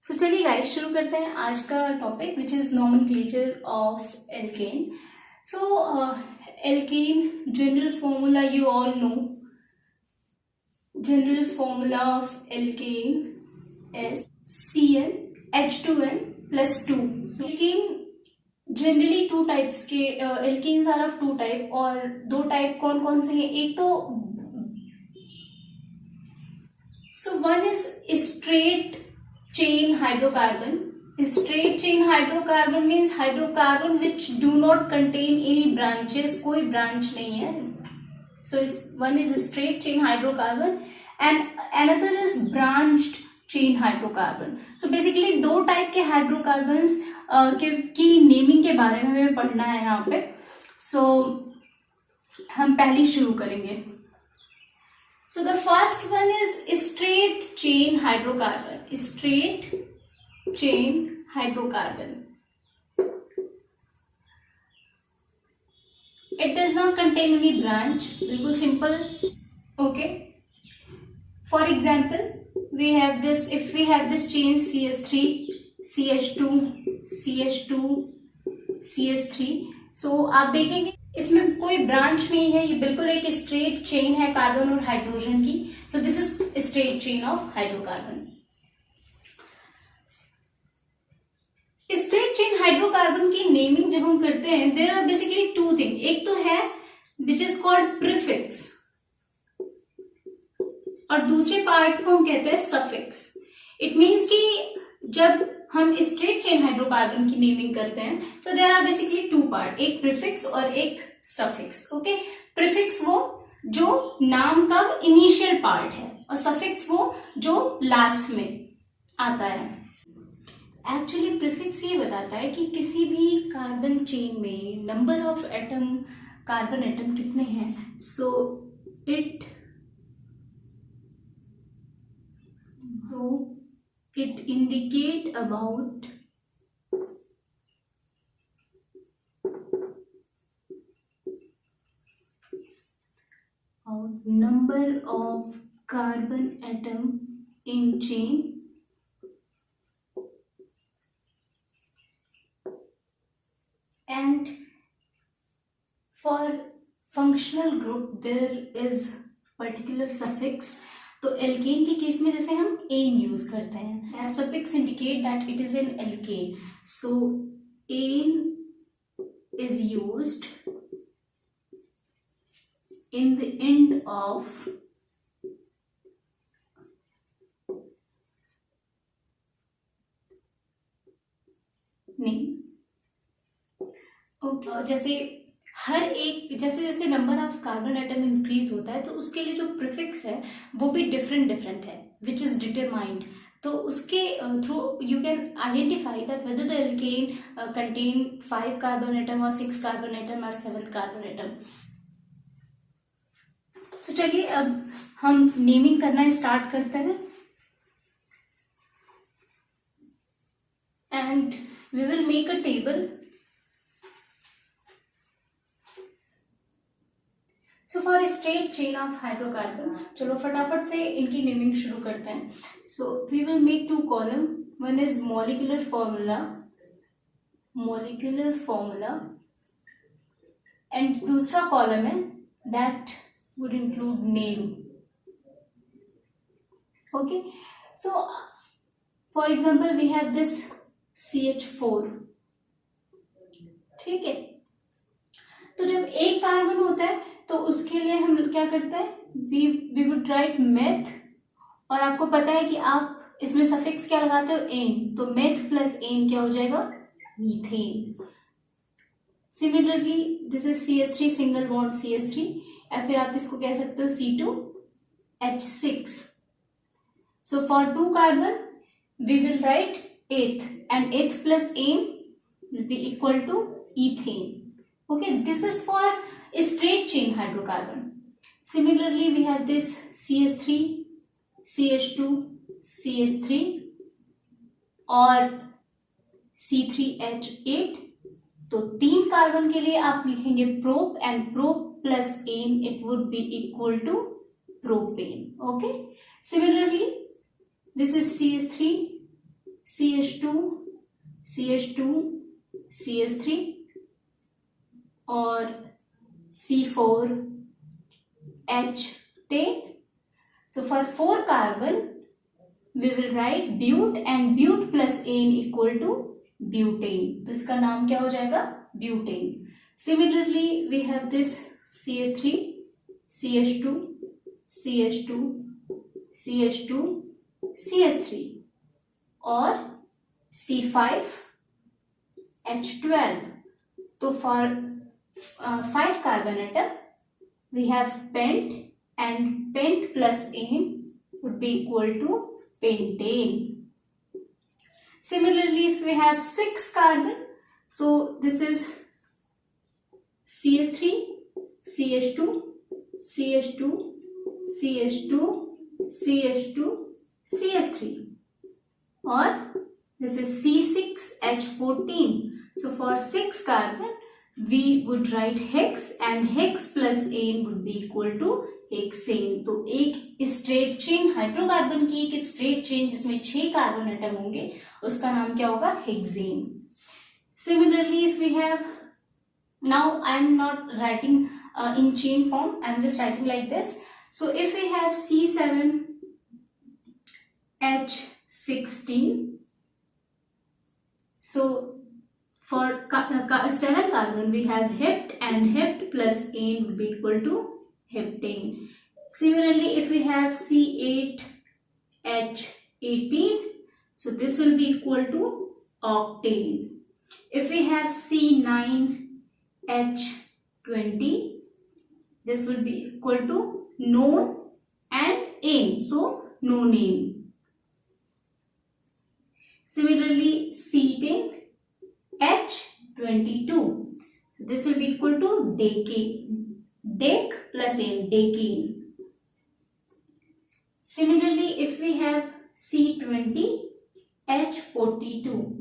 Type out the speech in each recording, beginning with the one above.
चलिए गाइस शुरू करते हैं आज का topic which is nomenclature of alkane. Alkane general formula you all know. General formula of alkane is CnH2n plus 2. Alkane generally two types के alkanes are of two type. और दो type कौन कौन से हैं? एक तो one is straight chain hydrocarbon. Straight chain hydrocarbon means hydrocarbon which do not contain any branches. कोई branch नहीं है. So one is straight chain hydrocarbon and another is branched chain hydrocarbon. So basically दो type के hydrocarbons की naming के बारे में हमें पढ़ना है यहाँ पे. So हम पहले शुरू करेंगे. So the first one is straight chain hydrocarbon. Straight chain hydrocarbon. It does not contain any branch. बिल्कुल simple. Okay. For example, we have this. If we have this chain CH3, CH2, CH2, CH3. So आप देखेंगे इसमें कोई branch नहीं है. ये बिल्कुल एक स्ट्रेट चेन है कार्बन और हाइड्रोजन की. So this is straight chain of hydrocarbon. Straight chain hydrocarbon की नेमिंग जब हम करते हैं there are basically two thing. एक तो है विच इज कॉल्ड प्रीफिक्स और दूसरे पार्ट को हम कहते हैं सफिक्स. इट मीन्स कि जब हम स्ट्रेट चेन हाइड्रोकार्बन की नेमिंग करते हैं तो there are basically two part, एक प्रीफिक्स और एक सफिक्स. ओके. प्रीफिक्स वो जो नाम का इनिशियल पार्ट है और सफिक्स वो जो लास्ट में आता है. एक्चुअली प्रीफिक्स ये बताता है कि किसी भी कार्बन चेन में number of atom, carbon atom कितने हैं. सो it indicate about number of carbon atom in chain and for functional group there is particular suffix. तो एल्केन के केस में जैसे हम एन यूज करते हैं, that suffix indicate that it is an alkane. So ane is used in the end of name. Okay. जैसे हर एक जैसे जैसे number of carbon atom increase होता है तो उसके लिए जो प्रीफिक्स है वो भी डिफरेंट है विच इज डिटरमाइंड. तो उसके through you can identify that whether the alkene contain 5 carbon atom और 6 कार्बन एटम और 7 कार्बन एटम. सो चलिए अब हम नेमिंग करना स्टार्ट करते हैं and we will make a table. So for straight chain of hydrocarbon चलो फटाफट से इनकी नेमिंग शुरू करते हैं. So we will make two column. One is molecular formula and दूसरा कॉलम है that would include name. Okay. So for example we have this CH4. ठीक है. तो जब एक कार्बन होता है तो उसके लिए हम क्या करते हैं, वी वुड राइट मेथ. और आपको पता है कि आप इसमें सफिक्स क्या लगाते हो, एन. तो मेथ प्लस एन क्या हो जाएगा, methane. Similarly this is CH3 single bond CH3 या फिर आप इसको कह सकते हो C2H6. So for 2 carbon we will write eth and eth plus ane will be equal to ethane. Okay, this is for straight chain hydrocarbon. Similarly, we have this CH3, CH2, CH3 और C3H8. तो 3 carbon के लिए आप लिखेंगे prop and prop plus ane it would be equal to propane. Okay. Similarly this is CH3, CH2 CH2 CH3 और C4H10. So for 4 carbon we will write bute and bute plus ane equal to butane. तो इसका नाम क्या हो जाएगा? Butane. Similarly we have this CH3 CH2 CH2 CH2 CH3 और C5H12. तो for 5 carbon atom we have pent and pent plus ane would be equal to pentane. Similarly if we have 6 carbon, so this is CH3 CH2 CH2 CH2 CH2 CH3 or this is C6H14. So for 6 carbon we would write hex and hex plus ane would be equal to hexane. तो एक straight chain hydrocarbon की एक straight chain जिसमें 6 carbon atom होंगे उसका नाम क्या होगा? Hexane. Similarly if we have, now I am not writing in chain form, I am just writing like this. So if we have C7H16, so for 7 carbon we have hept and hept plus ane would be equal to heptane. Similarly if we have C8H18, so this will be equal to octane. If we have C9H20, this will be equal to non and ane, so nonane. Similarly C10H22, so this will be equal to decane, dec plus ane, decane. Similarly if we have C20H42,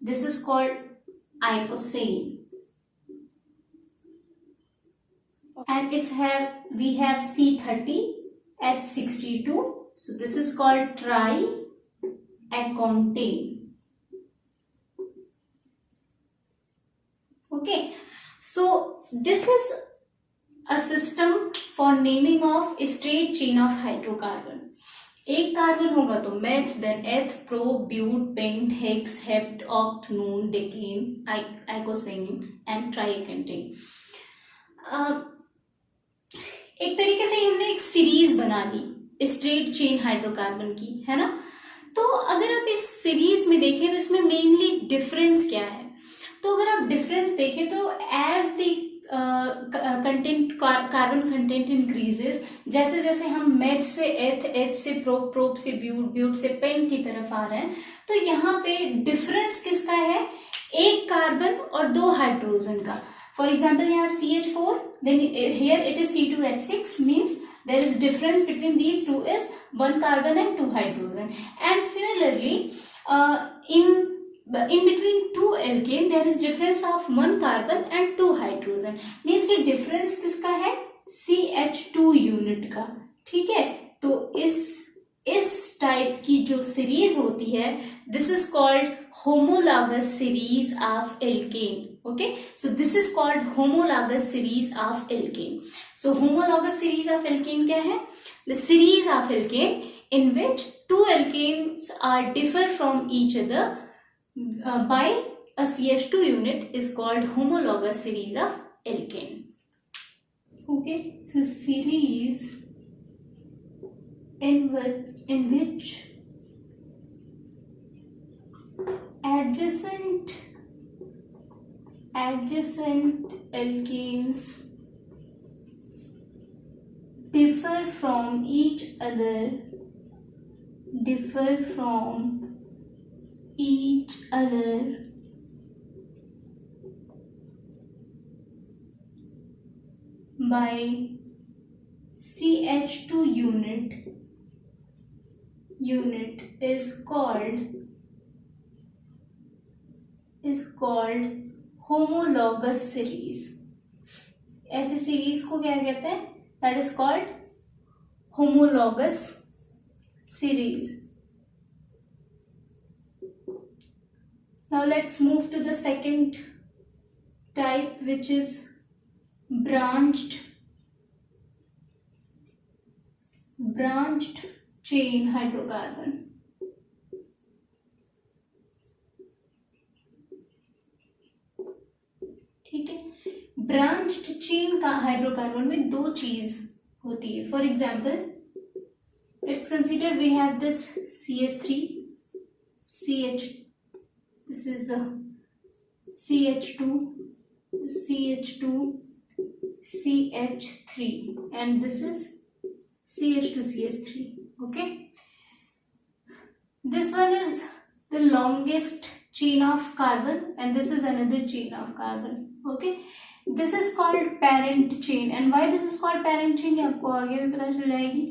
this is called icosane. And if we have C30H62, so this is called triacontane. Okay, so this is a system for naming of a straight chain of hydrocarbon. एक carbon होगा तो meth, then eth, pro, but, pent, hex, hept, oct, non, decane, icosane and triacontane. एक तरीके से हमने एक series बना ली straight chain hydrocarbon की, है ना. तो अगर आप इस सीरीज में देखें तो इसमें मेनली डिफरेंस क्या है? तो अगर आप डिफरेंस देखें तो as the content, carbon content increases, जैसे जैसे हम मेथ से एथ, एथ से प्रोप, प्रोप से ब्यूट, ब्यूट से पेंट की तरफ आ रहे हैं, तो यहाँ पे डिफरेंस किसका है? एक कार्बन और 2 हाइड्रोजन का. For example, यहाँ CH4, then here it is C2H6, means there is difference between these two is 1 carbon and 2 hydrogen. And similarly, in between 2 alkane there is difference of 1 carbon and 2 hydrogen. Means कि difference किसका है? CH2 unit का. ठीक है, तो इस type की जो सीरीज होती है, this is called homologous series of alkene. Okay, so this is called homologous series of alkane. So homologous series of alkane क्या है? The series of alkane in which 2 alkanes are differ from each other by a CH2 unit is called homologous series of alkane. Okay, so series in which adjacent alkanes differ from each other by CH2 unit is called homologous series. ऐसी series को क्या कहते हैं? That is called homologous series. Now let's move to the second type, which is branched chain hydrocarbon. ठीक है, branched chain का hydrocarbon में दो चीज होती है. For example, let's consider we have this CH3 CH, this is a CH2 CH3, and this is CH2 CH3. Okay, this one is the longest chain of carbon and this is another chain of carbon. Okay, this is called parent chain. And why this is called parent chain, ये आपको आगे भी पता चल जाएगी.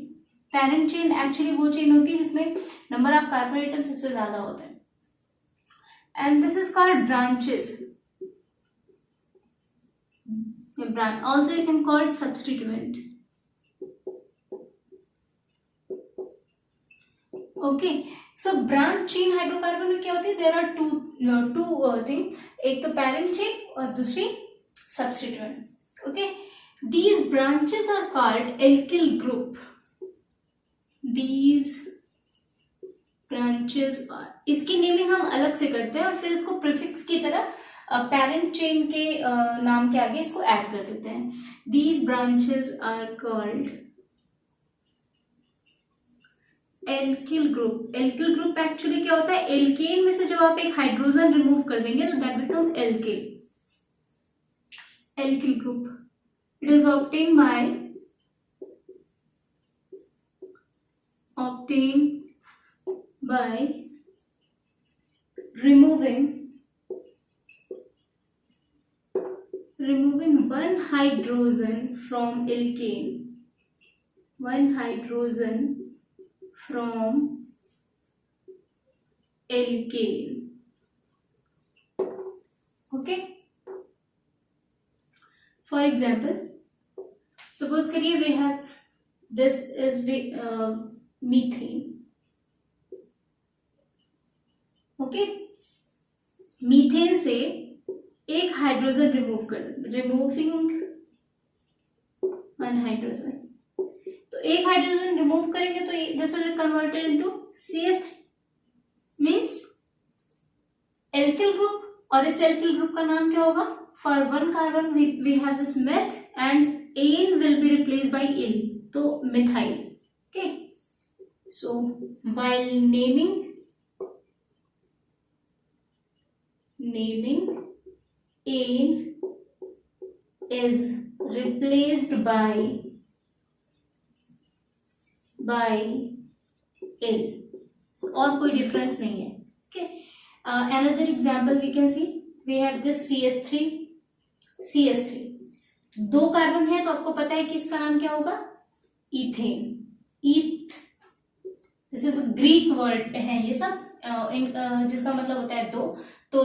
Parent chain actually वो chain होती है जिसमें नंबर ऑफ कार्बन एटम सबसे ज्यादा होता है. And this is called branches. Also you can call substituent. Okay, so branch chain hydrocarbon में क्या होती है, देयर आर टू थिंग, एक तो पेरेंट चेन और दूसरी substituent. Okay, these branches are called alkyl group. These branches are, इसकी naming हम अलग से करते हैं और फिर इसको प्रीफिक्स की तरह पेरेंट चेन के नाम के आगे इसको ऐड कर देते हैं. These branches are called alkyl group. Alkyl group actually क्या होता है, एल्केन में से जब आप एक हाइड्रोजन रिमूव कर देंगे तो that become alkyl. Alkyl group, it is obtain bye removing one hydrogen from alkane, one hydrogen from alkane. Okay, for example, suppose करिए we have this is methane. Okay, methane से एक hydrogen remove कर, removing one hydrogen. तो एक hydrogen remove करेंगे तो this will converted into CH3, means alkyl group. और इस एल्किल ग्रुप का नाम क्या होगा, for one carbon we have this meth and ane will be replaced by yl, तो methyl. Okay, so while naming ane is replaced by l, so और कोई difference नहीं है. Okay, another example we can see, we have this CH3. दो carbon है तो आपको पता है कि इसका नाम क्या होगा, ethane. This is Greek word है ये सब, जिसका मतलब होता है दो. तो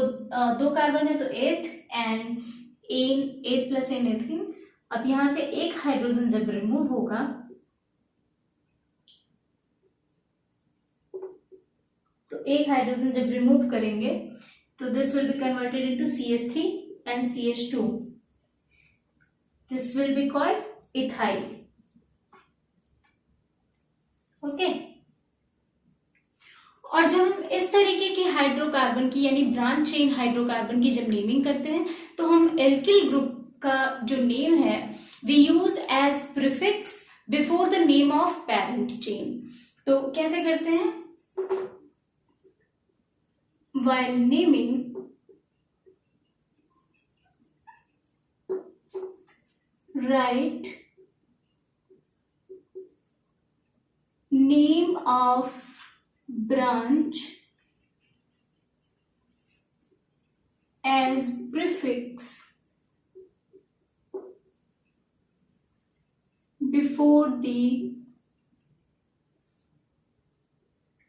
दो कार्बन है तो एथ and eth plus N ethene. अब यहां से एक हाइड्रोजन जब रिमूव होगा तो एक हाइड्रोजन जब रिमूव करेंगे तो this will be converted into CH3 and CH2. This will be called ethyl. Okay, और जब हम इस तरीके के हाइड्रोकार्बन की यानी ब्रांच चेन हाइड्रोकार्बन की जब नेमिंग करते हैं तो हम एल्किल ग्रुप का जो नेम है we use as prefix before the name of parent chain. तो कैसे करते हैं, while naming write name of branch as prefix before the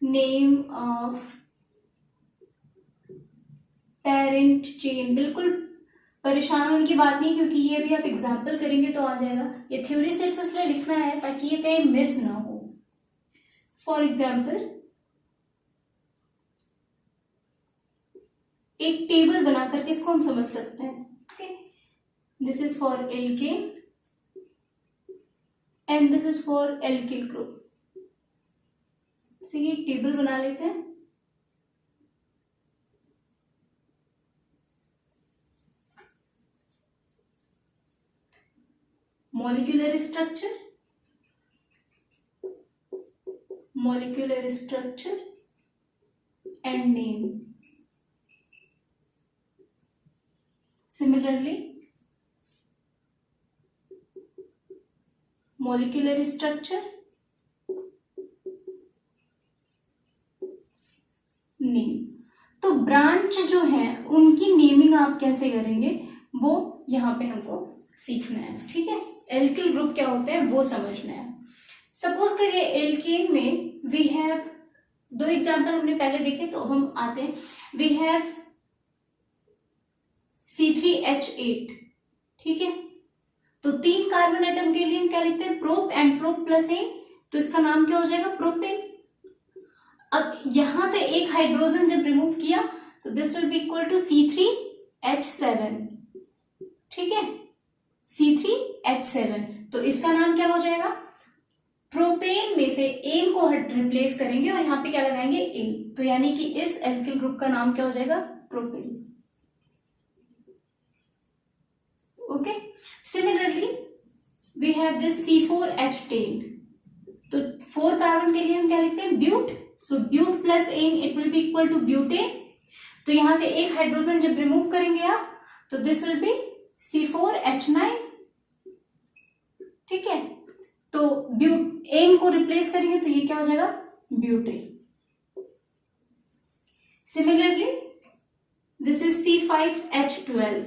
name of parent chain. बिल्कुल परेशान होने की बात नहीं, क्योंकि ये भी आप एग्जाम्पल करेंगे तो आ जाएगा. ये थ्योरी सिर्फ इसलिए लिखना है ताकि ये कहीं मिस ना हो. फॉर एग्जाम्पल, एक टेबल बना करके इसको हम समझ सकते हैं. Okay, this is for alkene and this is for alkyl group. ये एक टेबल बना लेते हैं. molecular structure and name. Similarly, molecular structure, name. तो ब्रांच जो है उनकी नेमिंग आप कैसे करेंगे वो यहाँ पे हमको सीखना है. ठीक है, एल्किल ग्रुप क्या होते हैं वो समझना है. सपोज करिए एल्केन में वी हैव, दो एग्जांपल हमने पहले देखे तो हम आते हैं. We have C3H8. ठीक है, तो 3 कार्बन एटम के लिए हम क्या लिखते हैं, prop and prop plus ane. तो इसका नाम क्या हो जाएगा, प्रोपेन. अब यहां से एक हाइड्रोजन जब रिमूव किया तो this will be equal to C3H7. ठीक है, C3H7. तो इसका नाम क्या हो जाएगा, प्रोपेन में से एन को रिप्लेस करेंगे और यहाँ पे क्या लगाएंगे, एन. तो यानी कि इस एल्किल ग्रुप का नाम क्या हो जाएगा, propane. Okay, similarly we have this C4H10. तो 4 कार्बन के लिए हम क्या लिखते हैं, but. So but plus ane it will be equal to butane. तो यहां से एक हाइड्रोजन जब रिमूव करेंगे आप तो दिस विल बी C4H9. ठीक है, तो ब्यूट एन को रिप्लेस करेंगे तो ये क्या हो जाएगा, butane. Similarly this is C5H12.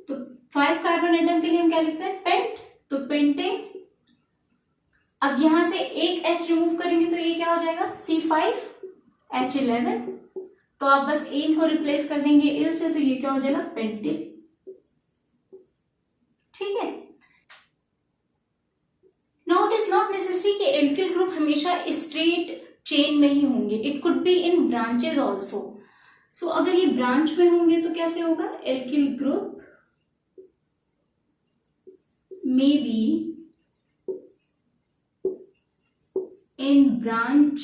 तो 5 कार्बन एटम के लिए हम क्या लिखते हैं, पेंट. तो पेंटेन. अब यहां से एक H रिमूव करेंगे तो ये क्या हो जाएगा, C5H11. तो आप बस एन को रिप्लेस कर देंगे इल से तो ये क्या हो जाएगा, पेंटिल. ठीक है, now it is not necessary कि एल्किल ग्रुप हमेशा स्ट्रेट चेन में ही होंगे. It could be in branches also. So अगर ये ब्रांच में होंगे तो कैसे होगा, alkyl group may be in branch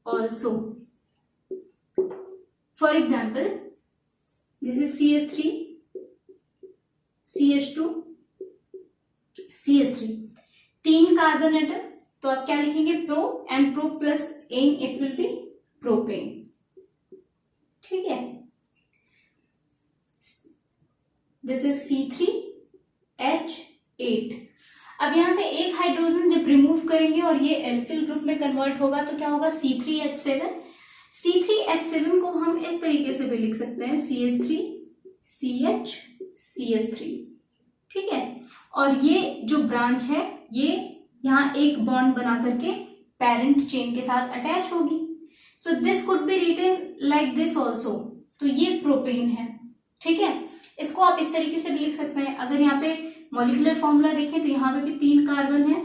also. For example, this is CH3, CH2, CH3. 3 carbon atom. तो आप क्या लिखेंगे, pro and pro plus ane it will be propane. ठीक है, दिस इज C3H8. अब यहां से एक हाइड्रोजन जब रिमूव करेंगे और ये एल्किल ग्रुप में कन्वर्ट होगा तो क्या होगा, C3H7. C3H7 को हम इस तरीके से भी लिख सकते हैं, CH3CH CH3. ठीक है, और ये जो ब्रांच है ये यहाँ एक बॉन्ड बना करके पेरेंट चेन के साथ अटैच होगी. So this could be written like this also. तो ये प्रोपेन है. ठीक है, इसको आप इस तरीके से भी लिख सकते हैं. अगर यहाँ पे मॉलिक्यूलर फॉर्मूला देखें तो यहाँ पे भी 3 कार्बन है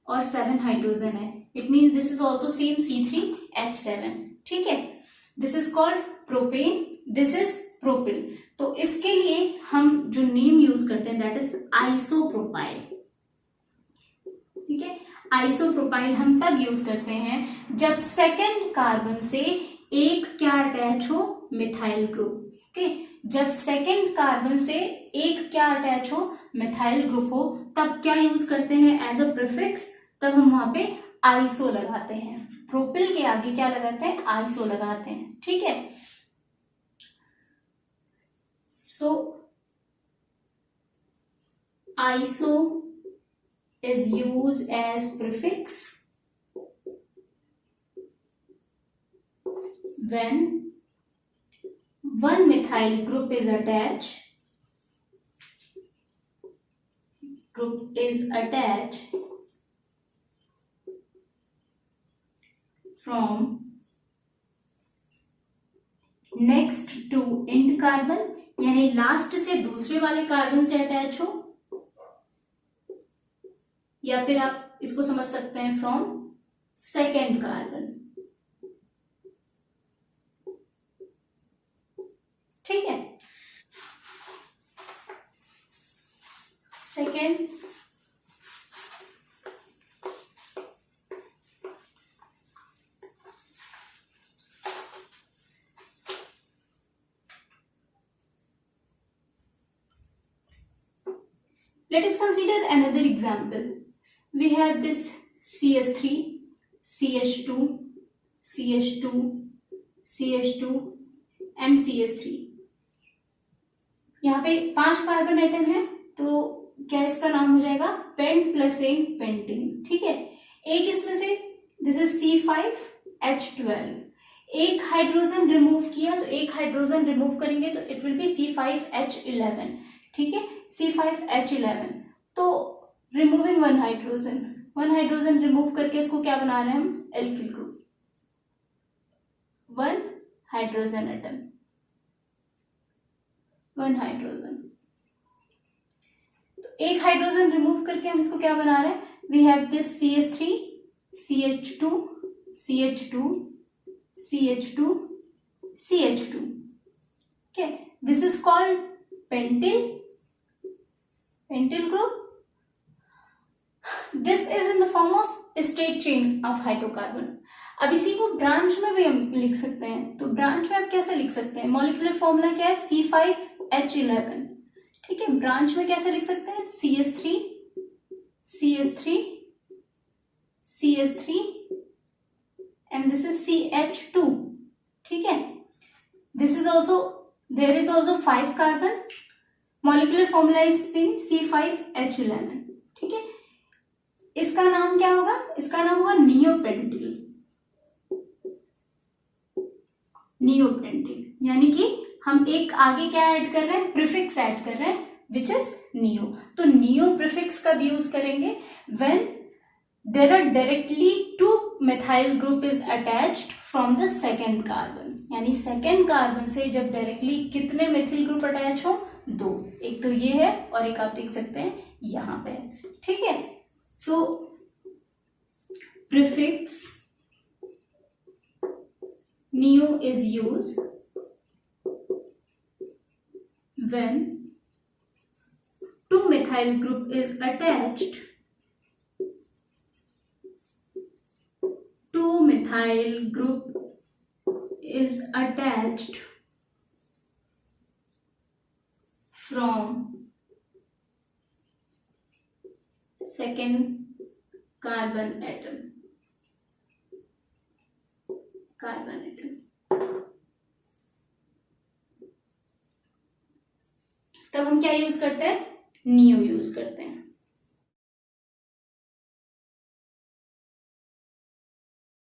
और 7 हाइड्रोजन है. It means this is also same C3H7. ठीक है, this is called propane, this is propyl. तो इसके लिए हम जो नेम यूज करते हैं दैट इज आइसोप्रोपाइल. ठीक है, आइसोप्रोपाइल हम तब यूज करते हैं जब सेकेंड कार्बन से एक क्या अटैच हो, मिथाइल ग्रुप. ओके, जब सेकेंड कार्बन से एक क्या अटैच हो, मिथाइल ग्रुप हो, तब क्या यूज करते हैं एज अ प्रीफिक्स, तब हम वहां पे आइसो लगाते हैं. प्रोपिल के आगे क्या लगाते हैं, आइसो लगाते हैं. ठीक है, so iso is use as prefix when one methyl group is attached from next to end carbon, यानी लास्ट से दूसरे वाले कार्बन से अटैच हो, या फिर आप इसको समझ सकते हैं फ्रॉम सेकेंड कार्बन. ठीक है। Second, let us consider another example. We have this CH3, CH2, CH2, CH2 and CH3. यहाँ पे 5 कार्बन एटम है, तो क्या इसका नाम हो जाएगा, पेंट प्लस एन, पेंटेन। ठीक है। एक इसमें से दिस इज C5H12, एक हाइड्रोजन रिमूव किया, तो एक हाइड्रोजन रिमूव करेंगे तो इट विल बी C5H11। ठीक है, C5H11। तो रिमूविंग वन हाइड्रोजन रिमूव करके इसको क्या बना रहे हैं हम, alkyl group, one hydrogen atom, one hydrogen. तो एक हाइड्रोजन रिमूव करके हम इसको क्या बना रहे हैं, we have this CH3, CH2, CH2, CH2, CH2। okay, this is called pentyl group. This is in the form of straight chain of hydrocarbon. अब इसी को ब्रांच में भी हम लिख सकते हैं, तो ब्रांच में आप कैसे लिख सकते हैं, मॉलिक्यूलर फॉर्मूला क्या है, C5H11। ठीक है, ब्रांच में कैसे लिख सकते हैं, CH3, CH3, CH3 and this is CH2। ठीक है, this is also, there is also 5 carbon, molecular formula is same, C5H11। ठीक है, इसका नाम क्या होगा, इसका नाम होगा नियोपेंटिल, नियोपेंटिल। यानी कि हम एक आगे क्या ऐड कर रहे हैं, प्रीफिक्स ऐड कर रहे हैं, विच इज नियो। तो नियो प्रीफिक्स कब यूज करेंगे, when there are directly 2 methyl group is attached from the second carbon। यानी सेकेंड कार्बन से जब डायरेक्टली कितने मेथिल ग्रुप अटैच हो, 2, एक तो ये है और एक आप देख सकते हैं यहां पे। ठीक है, so prefix neo is used when 2 methyl group is attached, 2 methyl group is attached from second carbon atom, तब हम क्या यूज करते हैं, नियो यूज करते हैं।